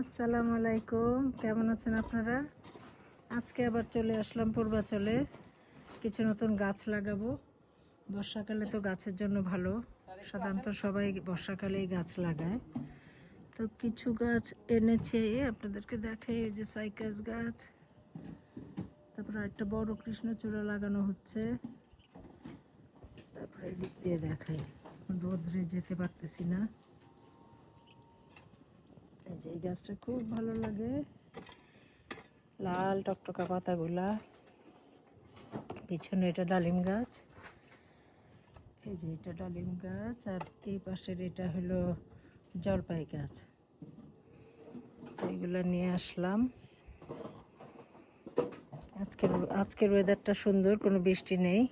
আসসালামু আলাইকুম, কেমন আছেন আপনারা? আজকে আবার চলে আসলাম পূর্বাচলে। কিছু নতুন গাছ লাগাবো। বর্ষাকালে তো গাছের জন্য ভালো, সাধারণত সবাই বর্ষাকালেই গাছ লাগায়। তো কিছু গাছ এনেছে, আপনাদেরকে দেখাই। ওই যে সাইকাস গাছ, তারপরে একটা বড় কৃষ্ণচূড়া লাগানো হচ্ছে। তারপরে এদিক দিয়ে দেখাই, রোদ্রে যেতে পারতেছি না। এই যে এই গাছটা খুব ভালো লাগে, লাল টকটকা পাতাগুলা। পিছনে এটা ডালিম গাছ, এই যে এটা ডালিম গাছ, আর এই পাশের এটা হলো জলপাই গাছ। এইগুলা নিয়ে আসলাম। আজকের ওয়েদারটা সুন্দর, কোনো বৃষ্টি নেই।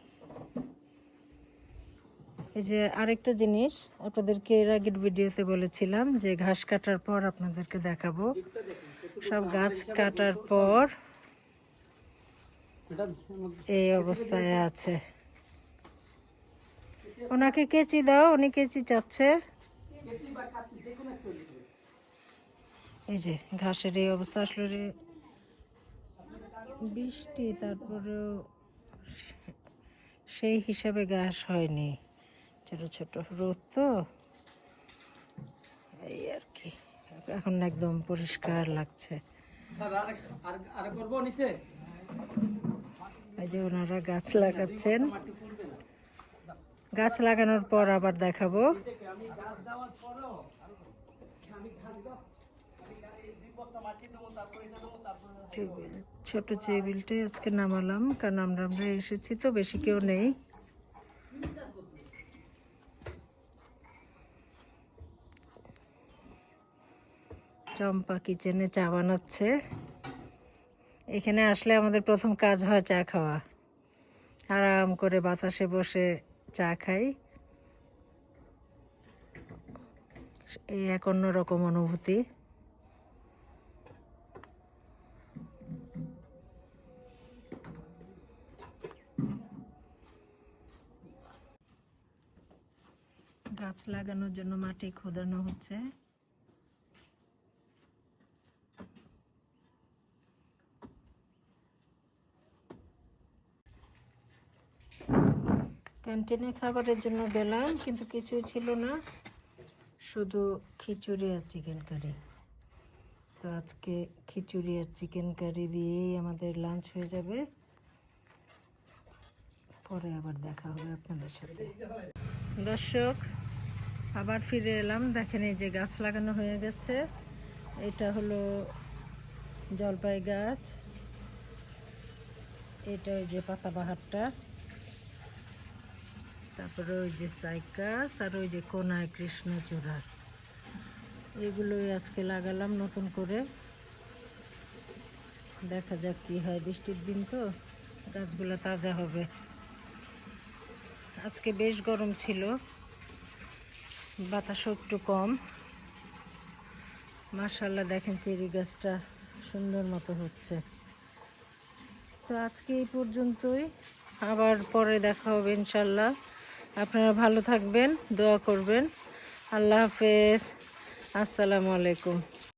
এই যে আরেকটা জিনিস আপনাদেরকে এর আগের ভিডিওতে বলেছিলাম যে ঘাস কাটার পর আপনাদেরকে দেখাবো। সব গাছ কাটার পর এই অবস্থায় আছে। ওনাকে কেচি দাও, উনি কেচি চাচ্ছে। এই যে ঘাসের এই অবস্থা। আসলে বৃষ্টি, তারপরেও সেই হিসাবে ঘাস হয়নি, ছোট ছোট রোদ তো, এই আর কি। এখন একদম পরিষ্কার লাগছে। এই যে ওনারা গাছ লাগাচ্ছেন। গাছ লাগানোর পর আবার দেখাবো। ছোট টেবিলটাই আজকে নামালাম, কারণ আমরা এসেছি তো, বেশি কেউ নেই। চম্পা কিচেনে চা বানাচ্ছে। এখানে আসলে আমাদের প্রথম কাজ হয় চা খাওয়া। আরাম করে বাতাসে বসে চা খাই, এই এক অন্যরকম অনুভূতি। গাছ লাগানোর জন্য মাটি খোদানো হচ্ছে। ক্যান্টিনে খাবারের জন্য গেলাম, কিন্তু কিছুই ছিল না, শুধু খিচুড়ি আর চিকেন কারি। তো আজকে খিচুড়ি আর চিকেন কারি দিয়েই আমাদের লাঞ্চ হয়ে যাবে। পরে আবার দেখা হবে আপনাদের সাথে। দর্শক, আবার ফিরে এলাম। দেখেন এই যে গাছ লাগানো হয়ে গেছে। এটা হলো জলপাই গাছ, এটা ওই যে পাতাবাহারটা, তারপরে ওই যে সাইকাস, আর ওই যে কোনায় কৃষ্ণচূড়া। এগুলোই আজকে লাগালাম নতুন করে। দেখা যাক কি হয়, বৃষ্টির দিন তো, গাছগুলো তাজা হবে। আজকে বেশ গরম ছিল, বাতাসও একটু কম। মাশাআল্লাহ, দেখেন চেরি গাছটা সুন্দর মতো হচ্ছে। তো আজকে এই পর্যন্তই, আবার পরে দেখা হবে ইনশাল্লাহ। আপনারা ভালো থাকবেন, দোয়া করবেন। আল্লাহ হাফেজ, আসসালামু আলাইকুম।